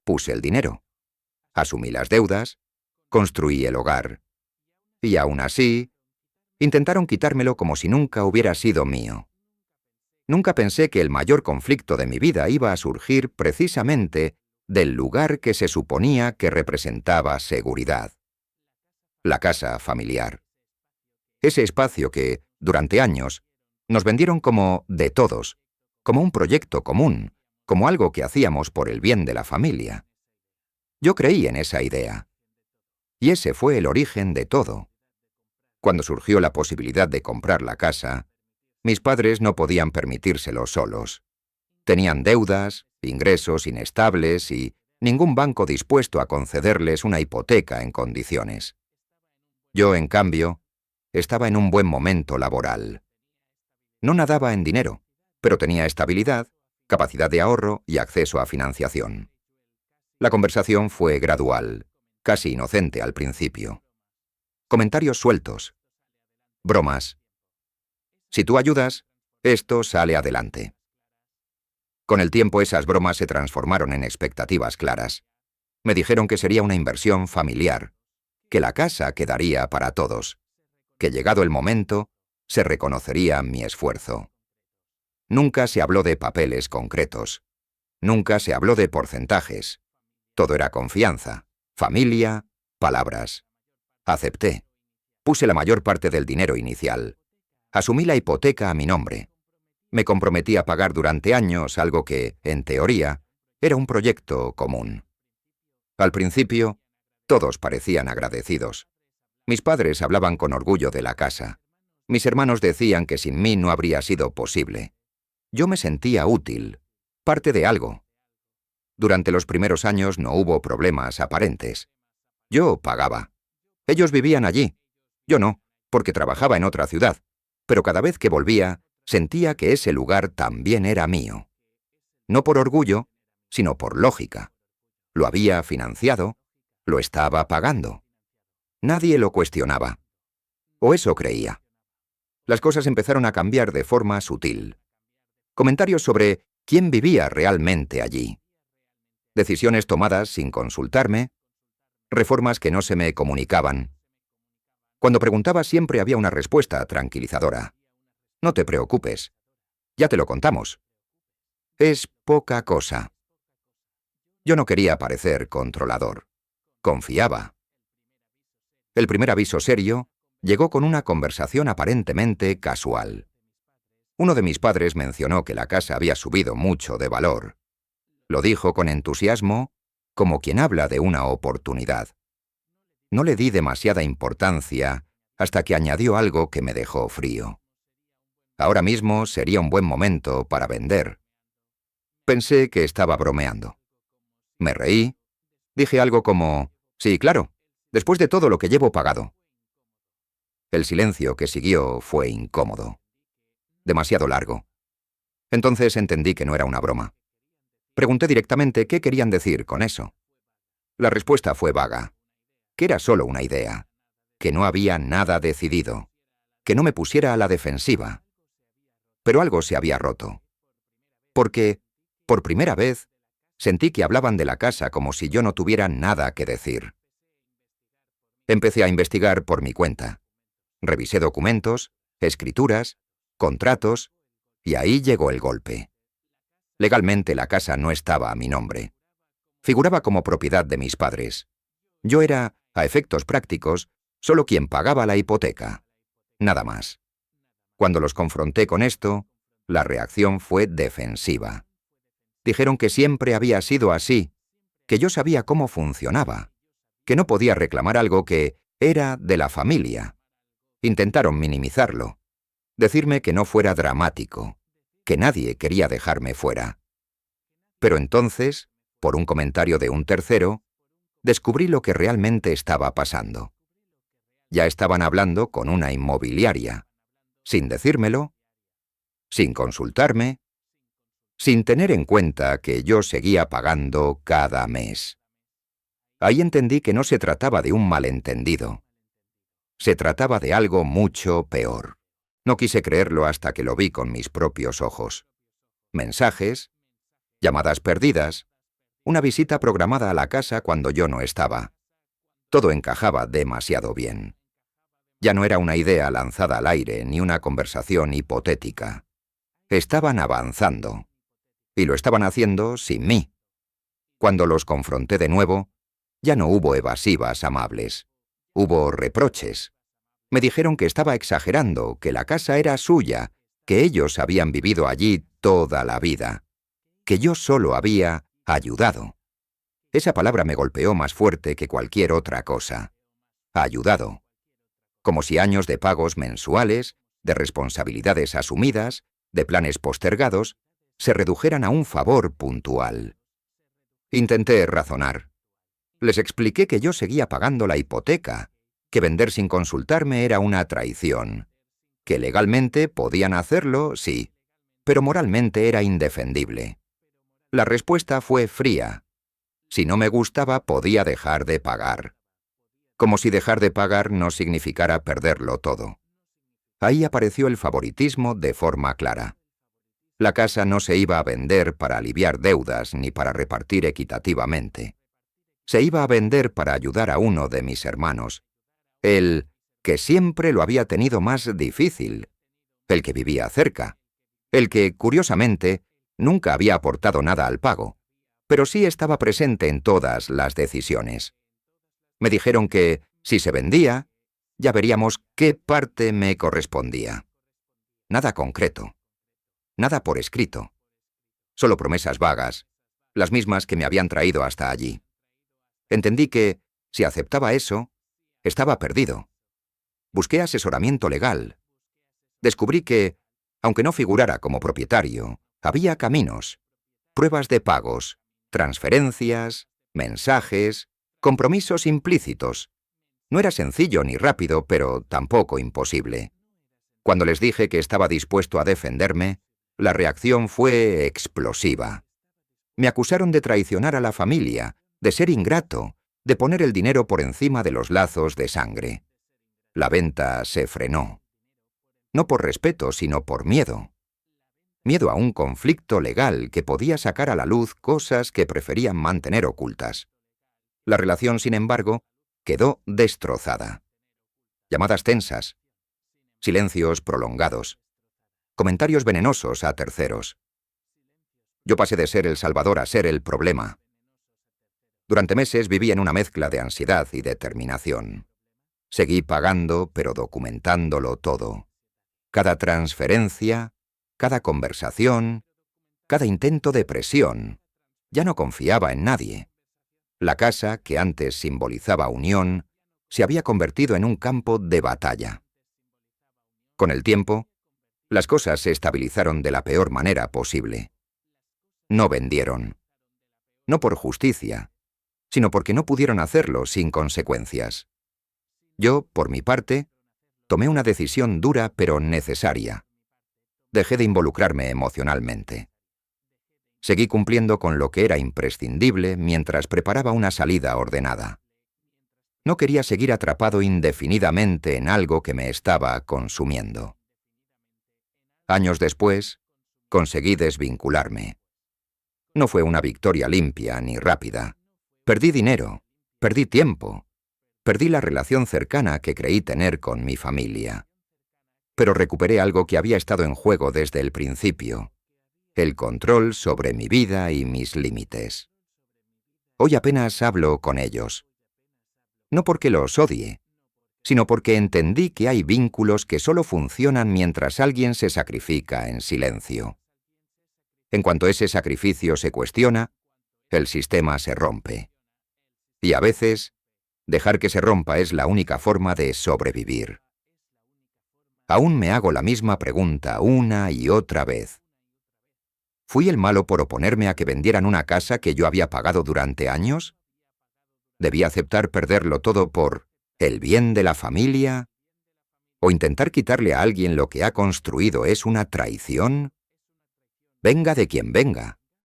Puse el dinero. Asumí las deudas. Construí el hogar. Y aún así, intentaron quitármelo como si nunca hubiera sido mío. Nunca pensé que el mayor conflicto de mi vida iba a surgir precisamente del lugar que se suponía que representaba seguridad. La casa familiar. Ese espacio que, durante años, nos vendieron como de todos, como un proyecto común, como algo que hacíamos por el bien de la familia. Yo creí en esa idea. Y ese fue el origen de todo. Cuando surgió la posibilidad de comprar la casa, mis padres no podían permitírselo solos. Tenían deudas, ingresos inestables y ningún banco dispuesto a concederles una hipoteca en condiciones. Yo, en cambio, estaba en un buen momento laboral. No nadaba en dinero, pero tenía estabilidad, capacidad de ahorro y acceso a financiación. La conversación fue gradual, casi inocente al principio. Comentarios sueltos. Bromas. Si tú ayudas, esto sale adelante. Con el tiempo esas bromas se transformaron en expectativas claras. Me dijeron que sería una inversión familiar, que la casa quedaría para todos, que llegado el momento, se reconocería mi esfuerzo. Nunca se habló de papeles concretos. Nunca se habló de porcentajes. Todo era confianza, familia, palabras. Acepté. Puse la mayor parte del dinero inicial. Asumí la hipoteca a mi nombre. Me comprometí a pagar durante años algo que, en teoría, era un proyecto común. Al principio, todos parecían agradecidos. Mis padres hablaban con orgullo de la casa. Mis hermanos decían que sin mí no habría sido posible. Yo me sentía útil, parte de algo. Durante los primeros años no hubo problemas aparentes. Yo pagaba. Ellos vivían allí. Yo no, porque trabajaba en otra ciudad. Pero cada vez que volvía, sentía que ese lugar también era mío. No por orgullo, sino por lógica. Lo había financiado, lo estaba pagando. Nadie lo cuestionaba. O eso creía. Las cosas empezaron a cambiar de forma sutil. Comentarios sobre quién vivía realmente allí. Decisiones tomadas sin consultarme. Reformas que no se me comunicaban. Cuando preguntaba siempre había una respuesta tranquilizadora. No te preocupes. Ya te lo contamos. Es poca cosa. Yo no quería parecer controlador. Confiaba. El primer aviso serio llegó con una conversación aparentemente casual. Uno de mis padres mencionó que la casa había subido mucho de valor. Lo dijo con entusiasmo, como quien habla de una oportunidad. No le di demasiada importancia hasta que añadió algo que me dejó frío. Ahora mismo sería un buen momento para vender. Pensé que estaba bromeando. Me reí. Dije algo como, sí, claro, después de todo lo que llevo pagado. El silencio que siguió fue incómodo. Demasiado largo. Entonces entendí que no era una broma. Pregunté directamente qué querían decir con eso. La respuesta fue vaga. Que era solo una idea. Que no había nada decidido. Que no me pusiera a la defensiva. Pero algo se había roto. Porque, por primera vez, sentí que hablaban de la casa como si yo no tuviera nada que decir. Empecé a investigar por mi cuenta. Revisé documentos, escrituras, contratos, y ahí llegó el golpe. Legalmente la casa no estaba a mi nombre. Figuraba como propiedad de mis padres. Yo era, a efectos prácticos, solo quien pagaba la hipoteca. Nada más. Cuando los confronté con esto, la reacción fue defensiva. Dijeron que siempre había sido así, que yo sabía cómo funcionaba, que no podía reclamar algo que era de la familia. Intentaron minimizarlo, decirme que no fuera dramático, que nadie quería dejarme fuera. Pero entonces, por un comentario de un tercero, descubrí lo que realmente estaba pasando. Ya estaban hablando con una inmobiliaria, sin decírmelo, sin consultarme, sin tener en cuenta que yo seguía pagando cada mes. Ahí entendí que no se trataba de un malentendido. Se trataba de algo mucho peor. No quise creerlo hasta que lo vi con mis propios ojos. Mensajes, llamadas perdidas, una visita programada a la casa cuando yo no estaba. Todo encajaba demasiado bien. Ya no era una idea lanzada al aire ni una conversación hipotética. Estaban avanzando. Y lo estaban haciendo sin mí. Cuando los confronté de nuevo, ya no hubo evasivas amables. Hubo reproches. Me dijeron que estaba exagerando, que la casa era suya, que ellos habían vivido allí toda la vida, que yo solo había ayudado. Esa palabra me golpeó más fuerte que cualquier otra cosa. Ayudado. Como si años de pagos mensuales, de responsabilidades asumidas, de planes postergados, se redujeran a un favor puntual. Intenté razonar. Les expliqué que yo seguía pagando la hipoteca, que vender sin consultarme era una traición, que legalmente podían hacerlo, sí, pero moralmente era indefendible. La respuesta fue fría. Si no me gustaba, podía dejar de pagar. Como si dejar de pagar no significara perderlo todo. Ahí apareció el favoritismo de forma clara. La casa no se iba a vender para aliviar deudas ni para repartir equitativamente. Se iba a vender para ayudar a uno de mis hermanos, el que siempre lo había tenido más difícil, el que vivía cerca, el que, curiosamente, nunca había aportado nada al pago, pero sí estaba presente en todas las decisiones. Me dijeron que, si se vendía, ya veríamos qué parte me correspondía. Nada concreto. Nada por escrito. Solo promesas vagas, las mismas que me habían traído hasta allí. Entendí que, si aceptaba eso, estaba perdido. Busqué asesoramiento legal. Descubrí que, aunque no figurara como propietario, había caminos, pruebas de pagos, transferencias, mensajes, compromisos implícitos. No era sencillo ni rápido, pero tampoco imposible. Cuando les dije que estaba dispuesto a defenderme, la reacción fue explosiva. Me acusaron de traicionar a la familia, de ser ingrato, de poner el dinero por encima de los lazos de sangre. La venta se frenó. No por respeto, sino por miedo. Miedo a un conflicto legal que podía sacar a la luz cosas que preferían mantener ocultas. La relación, sin embargo, quedó destrozada. Llamadas tensas, silencios prolongados, comentarios venenosos a terceros. Yo pasé de ser el salvador a ser el problema. Durante meses viví en una mezcla de ansiedad y determinación. Seguí pagando, pero documentándolo todo. Cada transferencia, cada conversación, cada intento de presión. Ya no confiaba en nadie. La casa, que antes simbolizaba unión, se había convertido en un campo de batalla. Con el tiempo, las cosas se estabilizaron de la peor manera posible. No vendieron. No por justicia, sino porque no pudieron hacerlo sin consecuencias. Yo, por mi parte, tomé una decisión dura pero necesaria. Dejé de involucrarme emocionalmente. Seguí cumpliendo con lo que era imprescindible mientras preparaba una salida ordenada. No quería seguir atrapado indefinidamente en algo que me estaba consumiendo. Años después, conseguí desvincularme. No fue una victoria limpia ni rápida. Perdí dinero, perdí tiempo, perdí la relación cercana que creí tener con mi familia. Pero recuperé algo que había estado en juego desde el principio: el control sobre mi vida y mis límites. Hoy apenas hablo con ellos. No porque los odie, sino porque entendí que hay vínculos que solo funcionan mientras alguien se sacrifica en silencio. En cuanto ese sacrificio se cuestiona, el sistema se rompe. Y a veces, dejar que se rompa es la única forma de sobrevivir. Aún me hago la misma pregunta una y otra vez. ¿Fui el malo por oponerme a que vendieran una casa que yo había pagado durante años? ¿Debí aceptar perderlo todo por el bien de la familia? ¿O intentar quitarle a alguien lo que ha construido es una traición? Venga de quien venga.